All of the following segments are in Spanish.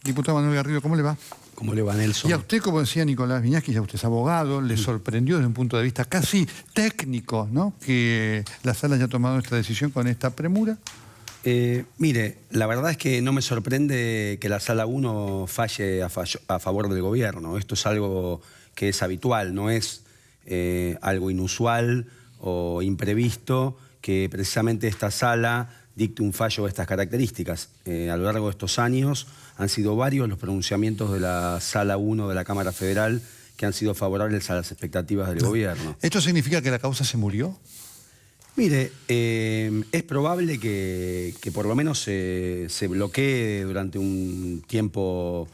Diputado Manuel Garrido, ¿cómo le va? ¿Cómo le va, Nelson? Y a usted, como decía Nicolás Viñas, que ya usted es abogado, le sorprendió desde un punto de vista casi técnico, ¿no?, que la sala haya tomado esta decisión con esta premura. Mire, la verdad es que no me sorprende que la Sala 1 falle a favor del gobierno. Esto es algo que es habitual, no es algo inusual o imprevisto que precisamente esta sala dicte un fallo de estas características. A lo largo de estos años han sido varios los pronunciamientos de la Sala 1 de la Cámara Federal que han sido favorables a las expectativas del gobierno. ¿Esto significa que la causa se murió? Mire, es probable que por lo menos se bloquee durante un tiempo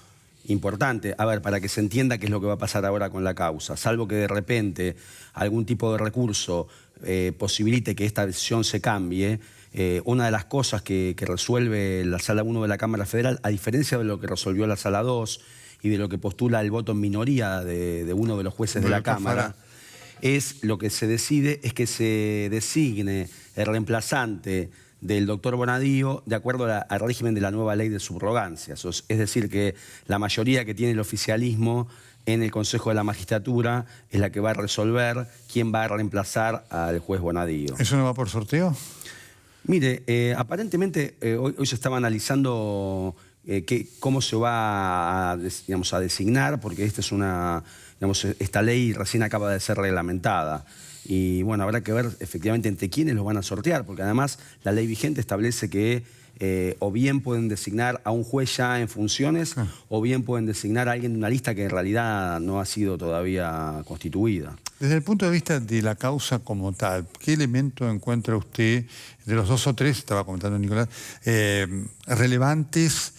importante. A ver, para que se entienda qué es lo que va a pasar ahora con la causa. Salvo que de repente algún tipo de recurso posibilite que esta decisión se cambie, una de las cosas que resuelve la Sala 1 de la Cámara Federal, a diferencia de lo que resolvió la Sala 2 y de lo que postula el voto en minoría de uno de los jueces de la Cámara, es lo que se decide es que se designe el reemplazante del doctor Bonadío de acuerdo al régimen de la nueva ley de subrogancias. Es decir, que la mayoría que tiene el oficialismo en el Consejo de la Magistratura es la que va a resolver quién va a reemplazar al juez Bonadío. ¿Eso no va por sorteo? Mire, aparentemente hoy se estaba analizando cómo se va a designar, porque esta ley recién acaba de ser reglamentada. Y bueno, habrá que ver efectivamente entre quiénes lo van a sortear, porque además la ley vigente establece que o bien pueden designar a un juez ya en funciones, o bien pueden designar a alguien de una lista que en realidad no ha sido todavía constituida. Desde el punto de vista de la causa como tal, ¿qué elemento encuentra usted, de los dos o tres, estaba comentando Nicolás, relevantes,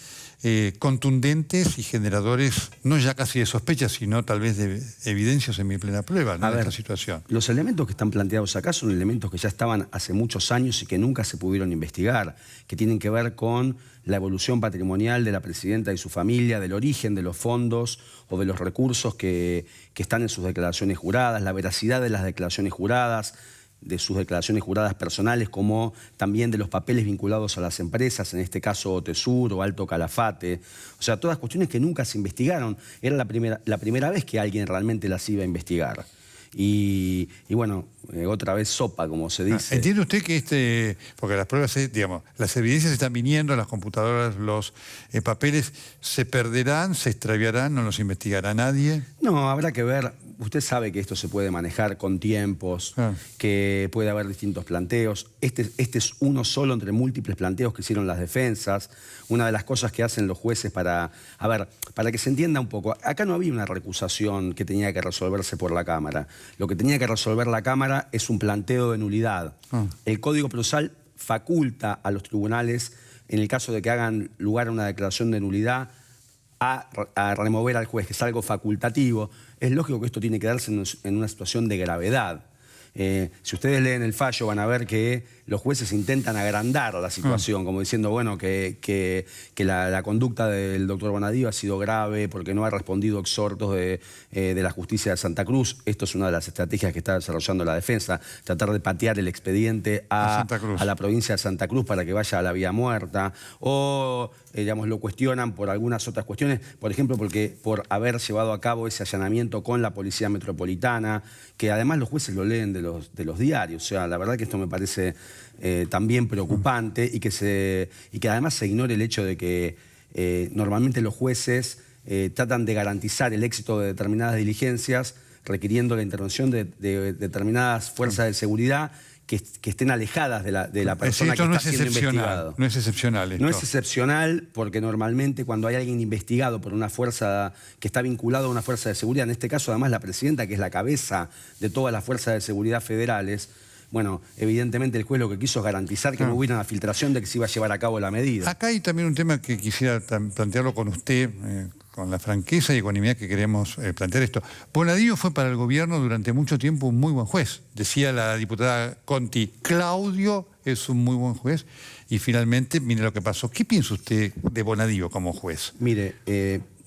contundentes y generadores, no ya casi de sospechas, sino tal vez de evidencias en mi plena prueba, ¿no?, de esta situación? Los elementos que están planteados acá son elementos que ya estaban hace muchos años y que nunca se pudieron investigar, que tienen que ver con la evolución patrimonial de la presidenta y su familia, del origen de los fondos o de los recursos que están en sus declaraciones juradas, la veracidad de las declaraciones juradas, de sus declaraciones juradas personales, como también de los papeles vinculados a las empresas, en este caso Otesur o Alto Calafate. O sea, todas cuestiones que nunca se investigaron. Era la primera vez que alguien realmente las iba a investigar. Y bueno, otra vez sopa, como se dice. ¿Entiende usted que porque las pruebas, digamos, las evidencias están viniendo, las computadoras, los papeles, se perderán, se extraviarán, no los investigará nadie? No, habrá que ver. Usted sabe que esto se puede manejar con tiempos, que puede haber distintos planteos. Este es uno solo entre múltiples planteos que hicieron las defensas. Una de las cosas que hacen los jueces para que se entienda un poco, acá no había una recusación que tenía que resolverse por la Cámara. Lo que tenía que resolver la Cámara es un planteo de nulidad. El Código Procesal faculta a los tribunales, en el caso de que hagan lugar a una declaración de nulidad, a remover al juez, que es algo facultativo. Es lógico que esto tiene que darse en una situación de gravedad. Si ustedes leen el fallo van a ver que los jueces intentan agrandar la situación, como diciendo, bueno, que la conducta del doctor Bonadío ha sido grave porque no ha respondido exhortos de la justicia de Santa Cruz. Esto es una de las estrategias que está desarrollando la defensa, tratar de patear el expediente a la provincia de Santa Cruz para que vaya a la vía muerta. O, lo cuestionan por algunas otras cuestiones, por ejemplo, por haber llevado a cabo ese allanamiento con la Policía Metropolitana, que además los jueces lo leen de los diarios. O sea, la verdad que esto me parece también preocupante y que además se ignore el hecho de que normalmente los jueces tratan de garantizar el éxito de determinadas diligencias requiriendo la intervención de determinadas fuerzas de seguridad que estén alejadas de la persona que está siendo investigado. No es excepcional esto. No es excepcional porque normalmente cuando hay alguien investigado por una fuerza que está vinculado a una fuerza de seguridad, en este caso además la presidenta, que es la cabeza de todas las fuerzas de seguridad federales, bueno, evidentemente el juez lo que quiso es garantizar que no hubiera una filtración de que se iba a llevar a cabo la medida. Acá hay también un tema que quisiera plantearlo con usted, con la franqueza y ecuanimidad que queremos plantear esto. Bonadío fue para el gobierno durante mucho tiempo un muy buen juez. Decía la diputada Conti, Claudio es un muy buen juez. Y finalmente, mire lo que pasó. ¿Qué piensa usted de Bonadío como juez? Mire,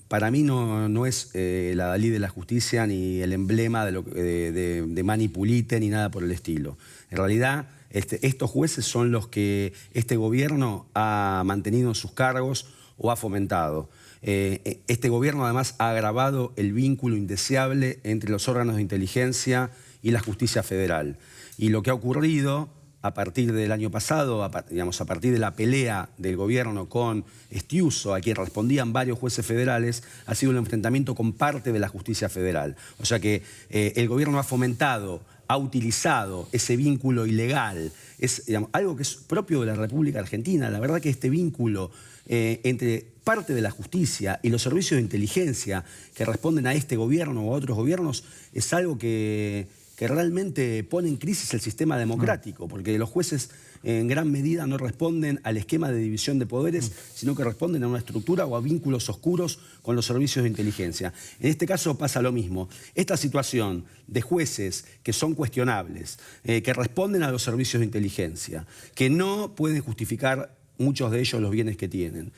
para mí no es la Dalí de la justicia ni el emblema de Mani Pulite ni nada por el estilo. En realidad, estos jueces son los que este gobierno ha mantenido en sus cargos o ha fomentado. Este gobierno además ha agravado el vínculo indeseable entre los órganos de inteligencia y la justicia federal. Y lo que ha ocurrido a partir del año pasado, a partir de la pelea del gobierno con Estiuso, a quien respondían varios jueces federales, ha sido un enfrentamiento con parte de la justicia federal. O sea que el gobierno ha fomentado, ha utilizado ese vínculo ilegal, es algo que es propio de la República Argentina. La verdad que este vínculo entre parte de la justicia y los servicios de inteligencia que responden a este gobierno o a otros gobiernos es algo que realmente pone en crisis el sistema democrático, porque los jueces en gran medida no responden al esquema de división de poderes, sino que responden a una estructura o a vínculos oscuros con los servicios de inteligencia. En este caso pasa lo mismo. Esta situación de jueces que son cuestionables, que responden a los servicios de inteligencia, que no pueden justificar muchos de ellos los bienes que tienen,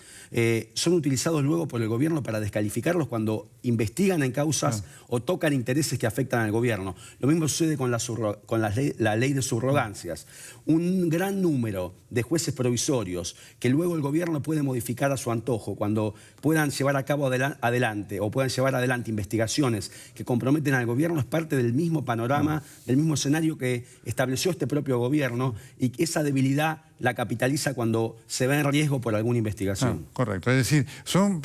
son utilizados luego por el gobierno para descalificarlos cuando investigan en causas o tocan intereses que afectan al gobierno. Lo mismo sucede con la ley de subrogancias. Un gran número de jueces provisorios que luego el gobierno puede modificar a su antojo cuando puedan llevar a cabo adelante o puedan llevar adelante investigaciones que comprometen al gobierno, es parte del mismo panorama, del mismo escenario que estableció este propio gobierno, y esa debilidad la capitaliza cuando se ve en riesgo por alguna investigación. Correcto, es decir,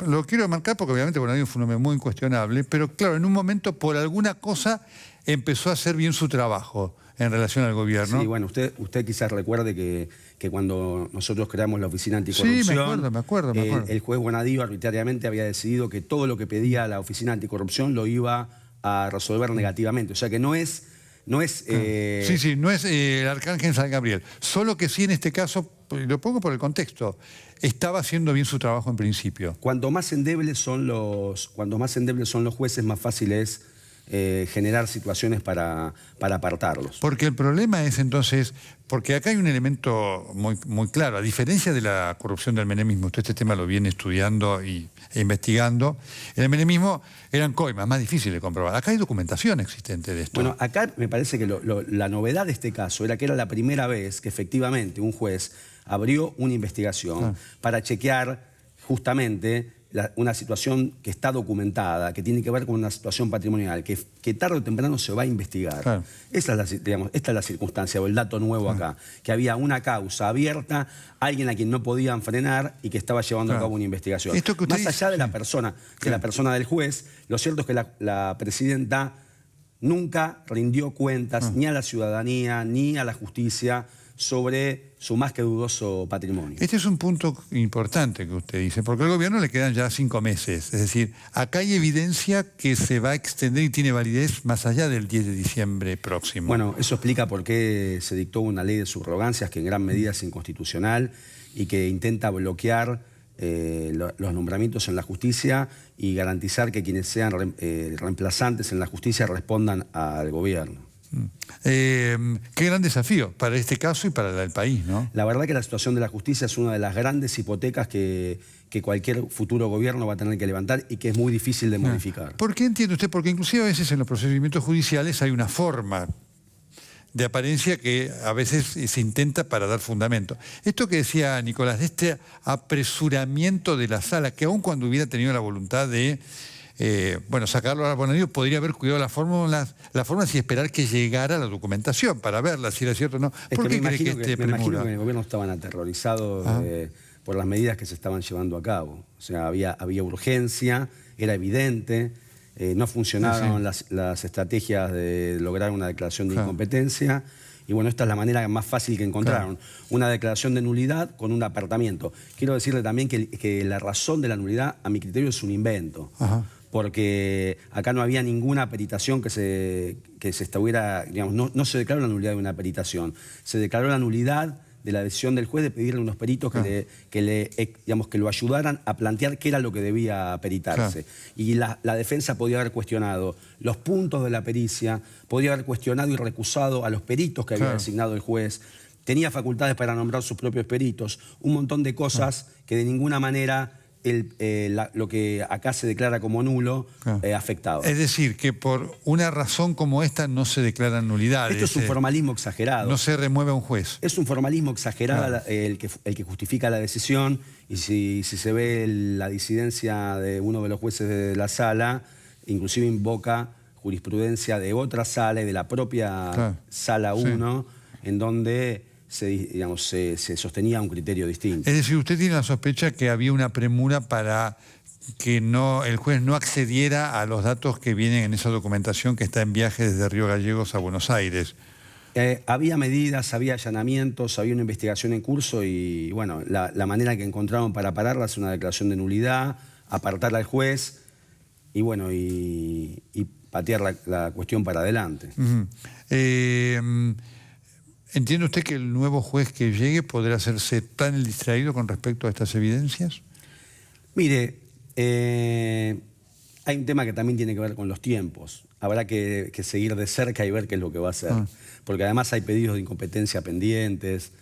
lo quiero marcar porque obviamente Bonadío fue un hombre muy incuestionable, pero claro, en un momento por alguna cosa empezó a hacer bien su trabajo en relación al gobierno. Sí, bueno, usted quizás recuerde que cuando nosotros creamos la Oficina Anticorrupción, sí, me acuerdo. El juez Bonadío arbitrariamente había decidido que todo lo que pedía la Oficina Anticorrupción lo iba a resolver negativamente. O sea que no es no es el arcángel San Gabriel. Solo que sí en este caso, lo pongo por el contexto, estaba haciendo bien su trabajo en principio. Cuanto más endebles son los jueces, más fácil es generar situaciones para apartarlos. Porque el problema es entonces, porque acá hay un elemento muy claro, a diferencia de la corrupción del menemismo, usted este tema lo viene estudiando e investigando, en el menemismo eran coimas, más difíciles de comprobar. Acá hay documentación existente de esto. Bueno, acá me parece que la novedad de este caso era que era la primera vez que efectivamente un juez abrió una investigación para chequear justamente una situación que está documentada, que tiene que ver con una situación patrimonial, que tarde o temprano se va a investigar. Claro. Esta es la circunstancia o el dato nuevo acá, que había una causa abierta, alguien a quien no podían frenar y que estaba llevando a cabo una investigación. Más allá de la persona, del juez, lo cierto es que la presidenta nunca rindió cuentas ni a la ciudadanía ni a la justicia sobre su más que dudoso patrimonio. Este es un punto importante que usted dice, porque al gobierno le quedan ya 5 meses. Es decir, acá hay evidencia que se va a extender y tiene validez más allá del 10 de diciembre próximo. Bueno, eso explica por qué se dictó una ley de subrogancias que en gran medida es inconstitucional y que intenta bloquear los nombramientos en la justicia y garantizar que quienes sean reemplazantes en la justicia respondan al gobierno. Qué gran desafío para este caso y para el país, ¿no? La verdad que la situación de la justicia es una de las grandes hipotecas que cualquier futuro gobierno va a tener que levantar y que es muy difícil de modificar. ¿Por qué entiende usted? Porque inclusive a veces en los procedimientos judiciales hay una forma de apariencia que a veces se intenta para dar fundamento. Esto que decía Nicolás, de este apresuramiento de la sala, que aun cuando hubiera tenido la voluntad de sacarlo a Bonadío, podría haber cuidado las fórmulas y esperar que llegara la documentación para verla, si era cierto o no. ¿Por qué cree que esté premura? Me imagino que en el gobierno estaban aterrorizados por las medidas que se estaban llevando a cabo. O sea, había urgencia, era evidente, no funcionaron las estrategias de lograr una declaración de incompetencia. Y bueno, esta es la manera más fácil que encontraron. Una declaración de nulidad con un apartamiento. Quiero decirle también que la razón de la nulidad, a mi criterio, es un invento. Porque acá no había ninguna peritación que se estuviera, digamos, no se declaró la nulidad de una peritación. Se declaró la nulidad de la decisión del juez de pedirle a unos peritos que lo ayudaran a plantear qué era lo que debía peritarse. Y la defensa podía haber cuestionado los puntos de la pericia, podía haber cuestionado y recusado a los peritos que había designado el juez, tenía facultades para nombrar sus propios peritos, un montón de cosas que de ninguna manera lo que acá se declara como nulo Claro. afectado. Es decir, que por una razón como esta no se declaran nulidades. Esto es un formalismo exagerado. No se remueve a un juez. Es un formalismo exagerado, Claro. el que justifica la decisión, y si se ve la disidencia de uno de los jueces de la sala, inclusive invoca jurisprudencia de otra sala y de la propia Claro. sala 1, en donde se sostenía un criterio distinto. Es decir, usted tiene la sospecha que había una premura para que el juez no accediera a los datos que vienen en esa documentación que está en viaje desde Río Gallegos a Buenos Aires. Había medidas, había allanamientos, había una investigación en curso y, bueno, la manera que encontraron para pararla es una declaración de nulidad, apartarla al juez y, bueno, y patear la cuestión para adelante. ¿Entiende usted que el nuevo juez que llegue podrá hacerse tan el distraído con respecto a estas evidencias? Mire, hay un tema que también tiene que ver con los tiempos. Habrá que seguir de cerca y ver qué es lo que va a hacer. Porque además hay pedidos de incompetencia pendientes.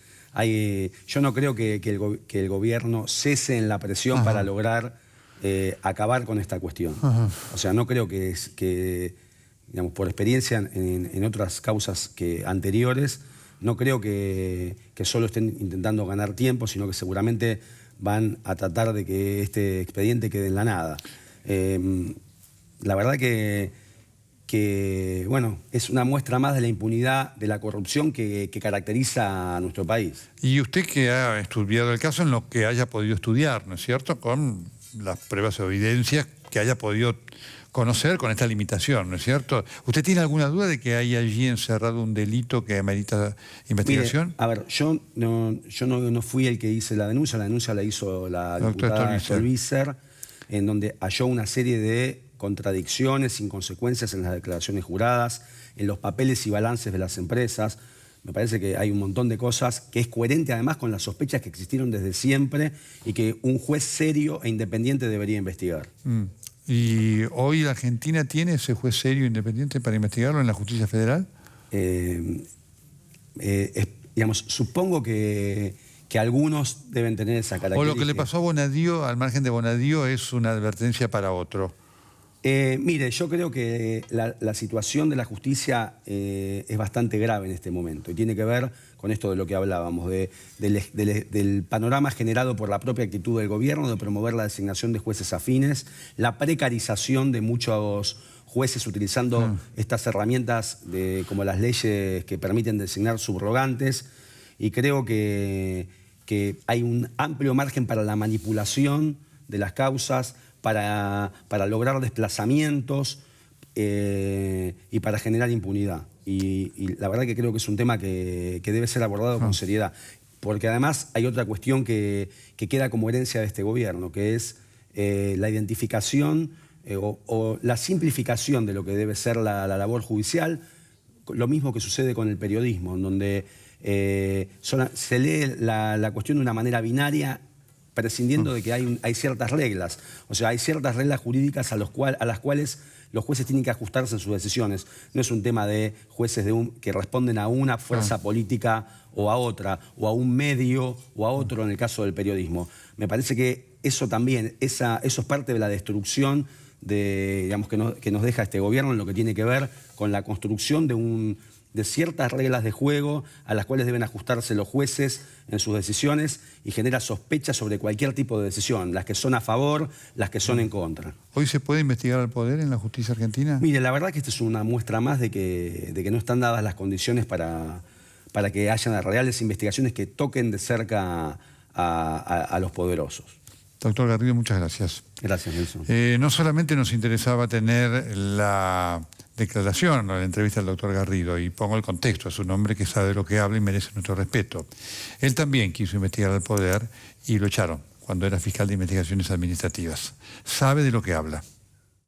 Yo no creo que el gobierno cese en la presión para lograr acabar con esta cuestión. O sea, no creo que digamos, por experiencia en otras causas anteriores, no creo que solo estén intentando ganar tiempo, sino que seguramente van a tratar de que este expediente quede en la nada. La verdad que bueno, es una muestra más de la impunidad, de la corrupción que caracteriza a nuestro país. Y usted que ha estudiado el caso en lo que haya podido estudiar, ¿no es cierto?, con las pruebas o evidencias que haya podido conocer con esta limitación, ¿no es cierto? ¿Usted tiene alguna duda de que hay allí encerrado un delito que amerita investigación? Mire, a ver, yo no fui el que hice la denuncia la hizo la diputada Stolbizer, en donde halló una serie de contradicciones, inconsecuencias en las declaraciones juradas, en los papeles y balances de las empresas. Me parece que hay un montón de cosas que es coherente además con las sospechas que existieron desde siempre y que un juez serio e independiente debería investigar. ¿Y hoy la Argentina tiene ese juez serio e independiente para investigarlo en la justicia federal? Digamos, supongo que algunos deben tener esa característica. ¿O lo que le pasó a Bonadío, al margen de Bonadío, es una advertencia para otro? Mire, yo creo que la situación de la justicia es bastante grave en este momento y tiene que ver con esto de lo que hablábamos, del panorama generado por la propia actitud del gobierno de promover la designación de jueces afines, la precarización de muchos jueces utilizando estas herramientas como las leyes que permiten designar subrogantes, y creo que hay un amplio margen para la manipulación de las causas, para lograr desplazamientos y para generar impunidad. Y la verdad que creo que es un tema que debe ser abordado con seriedad. Porque además hay otra cuestión que queda como herencia de este gobierno, que es la identificación o la simplificación de lo que debe ser la labor judicial. Lo mismo que sucede con el periodismo, en donde se lee la cuestión de una manera binaria, prescindiendo de que hay ciertas reglas. O sea, hay ciertas reglas jurídicas a las cuales los jueces tienen que ajustarse en sus decisiones. No es un tema de jueces que responden a una fuerza política o a otra, o a un medio o a otro en el caso del periodismo. Me parece que eso también, eso es parte de la destrucción digamos, que nos deja este gobierno en lo que tiene que ver con la construcción de ciertas reglas de juego a las cuales deben ajustarse los jueces en sus decisiones, y genera sospechas sobre cualquier tipo de decisión, las que son a favor, las que son en contra. ¿Hoy se puede investigar al poder en la justicia argentina? Mire, la verdad que esta es una muestra más de que no están dadas las condiciones para que haya reales investigaciones que toquen de cerca a los poderosos. Doctor Garrido, muchas gracias. Gracias, Nelson. No solamente nos interesaba tener la declaración o la entrevista del doctor Garrido, y pongo el contexto, es un hombre que sabe de lo que habla y merece nuestro respeto. Él también quiso investigar al poder y lo echaron cuando era fiscal de investigaciones administrativas. Sabe de lo que habla.